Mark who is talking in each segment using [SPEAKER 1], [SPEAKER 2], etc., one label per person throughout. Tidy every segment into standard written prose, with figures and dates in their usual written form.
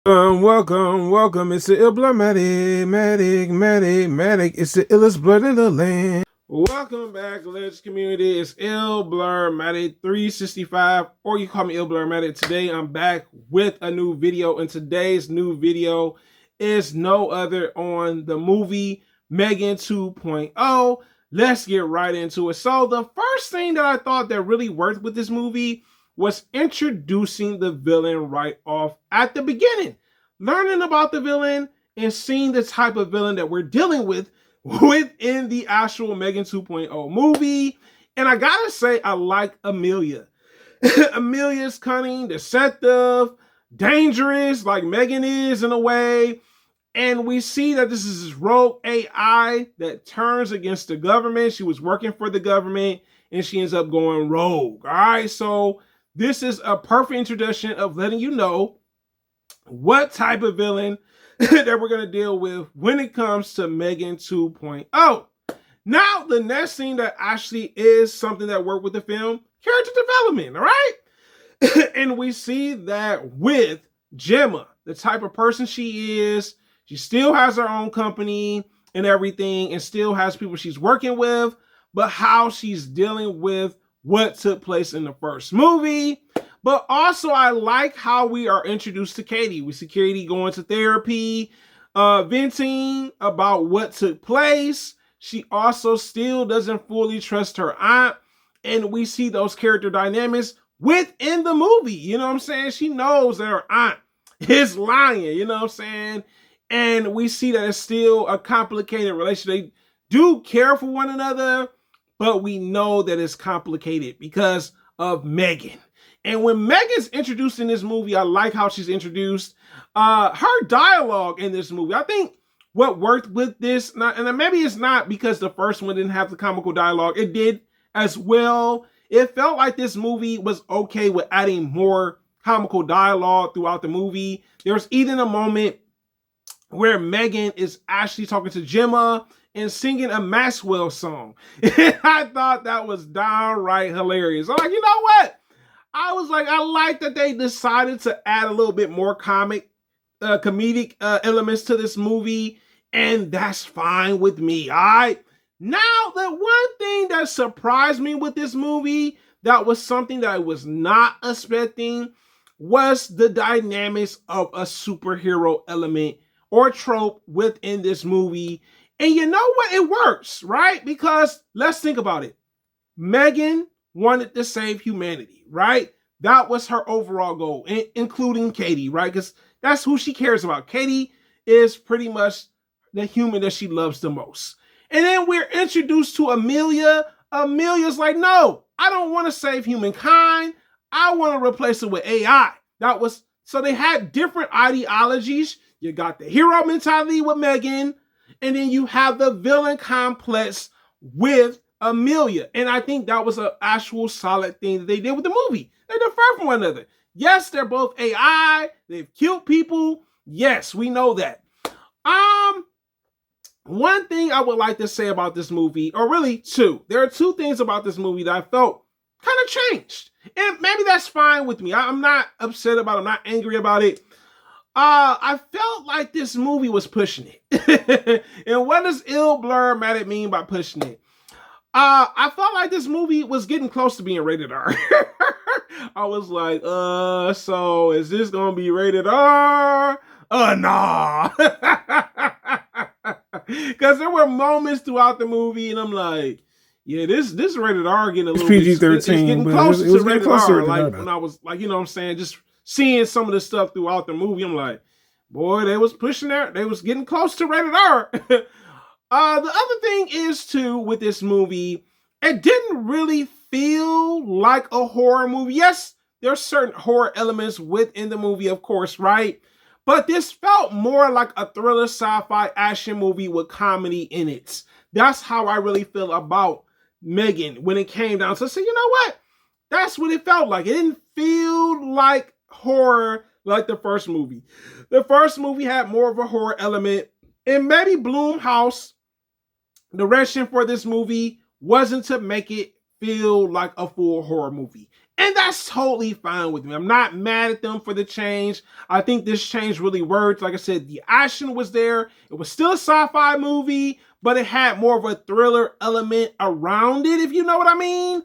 [SPEAKER 1] Welcome. It's the Matic. It's the illest blood in the land. Welcome back, Legends community. It's Matic 365, or you call me Matic. Today, I'm back with a new video, and today's new video is no other on the movie M3GAN 2.0. Let's get right into it. So, the first thing that I thought that really worked with this movie was introducing the villain right off at the beginning. Learning about the villain and seeing the type of villain that we're dealing with within the actual M3GAN 2.0 movie. And I gotta say, I like Amelia. Amelia's cunning, deceptive, dangerous, like M3GAN is in a way. And we see that this is this rogue AI that turns against the government. She was working for the government and she ends up going rogue. All right, so this is a perfect introduction of letting you know what type of villain that we're going to deal with when it comes to M3GAN 2.0. Now, the next thing that actually is something that worked with the film, character development, all right? And we see that with Gemma, the type of person she is. She still has her own company and everything and still has people she's working with, but how she's dealing with what took place in the first movie. But also, I like how we are introduced to Katie. We see Katie going to therapy, venting about what took place. She also still doesn't fully trust her aunt. And we see those character dynamics within the movie. You know what I'm saying? She knows that her aunt is lying. You know what I'm saying? And we see that it's still a complicated relationship. They do care for one another, but we know that it's complicated because of M3GAN. And when M3GAN's introduced in this movie, I like how she's introduced. Her dialogue in this movie, I think what worked with this, and maybe it's not because the first one didn't have the comical dialogue. It did as well. It felt like this movie was okay with adding more comical dialogue throughout the movie. There was even a moment where M3GAN is actually talking to Gemma and singing a Maxwell song. And I thought that was downright hilarious. I'm like, you know what? I was like, I like that they decided to add a little bit more comedic elements to this movie, and that's fine with me, all right? Now, the one thing that surprised me with this movie, that was something that I was not expecting, was the dynamics of a superhero element or trope within this movie. And you know what? It works, right? Because let's think about it. M3GAN wanted to save humanity, right? That was her overall goal, including Katie, right? Because that's who she cares about. Katie is pretty much the human that she loves the most. And then we're introduced to Amelia. Amelia's like, no, I don't want to save humankind. I want to replace it with AI. So they had different ideologies. You got the hero mentality with M3GAN, and then you have the villain complex with Amelia. And I think that was an actual solid thing that they did with the movie. They differ from one another. Yes, they're both AI. They've killed people. Yes, we know that. One thing I would like to say about this movie, or really two. There are two things about this movie that I felt kind of changed. And maybe that's fine with me. I'm not upset about it. I'm not angry about it. I felt like this movie was pushing it. And what does Matic mean by pushing it? I felt like this movie was getting close to being rated R. I was like, so is this gonna be rated R? Nah. Because there were moments throughout the movie, and I'm like, yeah, this rated R getting a little PG-13,
[SPEAKER 2] it's getting close to rated R. Like
[SPEAKER 1] that.
[SPEAKER 3] when
[SPEAKER 1] I was like, you know what I'm saying, just seeing some of the stuff throughout the movie, I'm like, boy, they was pushing there. They was getting close to rated R. The other thing is, too, with this movie, it didn't really feel like a horror movie. Yes, there are certain horror elements within the movie, of course, right? But this felt more like a thriller sci-fi action movie with comedy in it. That's how I really feel about M3GAN when it came down to say, you know what? That's what it felt like. It didn't feel like horror like the first movie. The first movie had more of a horror element, and maybe Blumhouse direction for this movie wasn't to make it feel like a full horror movie. And that's totally fine with me. I'm not mad at them for the change. I think this change really worked. Like I said, the action was there. It was still a sci-fi movie, but it had more of a thriller element around it, if you know what I mean.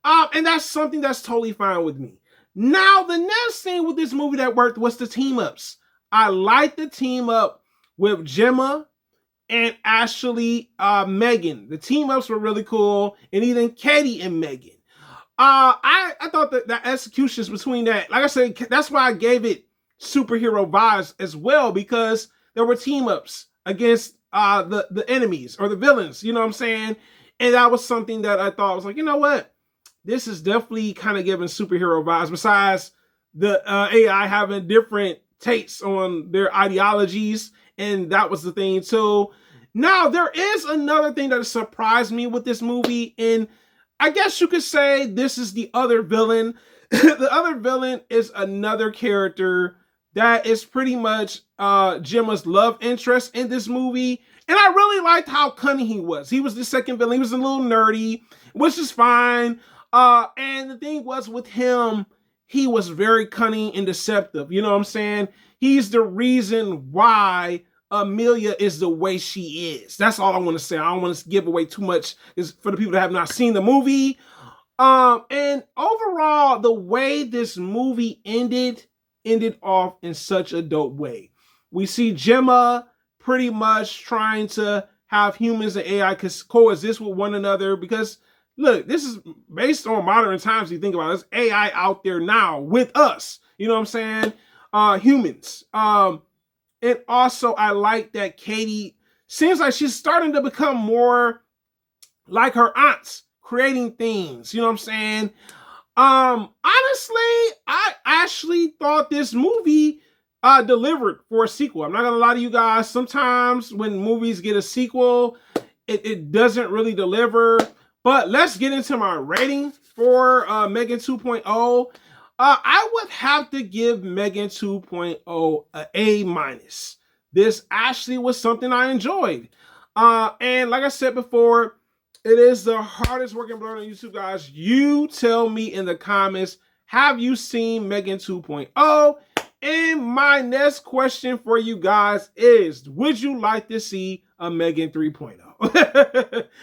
[SPEAKER 1] And that's something that's totally fine with me. Now, the next thing with this movie that worked was the team-ups. I like the team-up with Gemma and actually M3GAN. The team-ups were really cool, and even Katie and M3GAN. I thought that the executions between that, like I said, that's why I gave it superhero vibes as well, because there were team ups against the enemies or the villains, you know what I'm saying? And that was something that I thought was like, you know what? This is definitely kind of giving superhero vibes, besides the AI having different takes on their ideologies, and that was the thing too. Now, there is another thing that surprised me with this movie, and I guess you could say this is the other villain. The other villain is another character that is pretty much Gemma's love interest in this movie. And I really liked how cunning he was. He was the second villain. He was a little nerdy, which is fine. And the thing was with him, he was very cunning and deceptive. You know what I'm saying? He's the reason why Amelia is the way she is. That's all I want to say. I don't want to give away too much for the people that have not seen the movie. And overall, the way this movie ended off in such a dope way. We see Gemma pretty much trying to have humans and AI coexist with one another, because look, this is based on modern times. You think about it, there's AI out there now with us. You know what I'm saying? Humans. And also, I like that Katie seems like she's starting to become more like her aunts, creating things. You know what I'm saying? Honestly, I actually thought this movie delivered for a sequel. I'm not gonna lie to you guys. Sometimes when movies get a sequel, it doesn't really deliver. But let's get into my rating for M3GAN 2.0. I would have to give M3GAN 2.0 an A-. This actually was something I enjoyed. And like I said before, it is the hardest working blur on YouTube, guys. You tell me in the comments, have you seen M3GAN 2.0? And my next question for you guys is, would you like to see a M3GAN 3.0?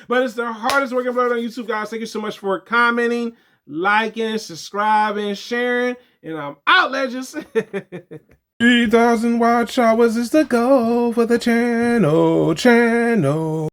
[SPEAKER 1] But it's the hardest working blur on YouTube, guys. Thank you so much for commenting, liking, subscribing, sharing, and I'm out, legends. 3,000 watch hours is the goal for the channel.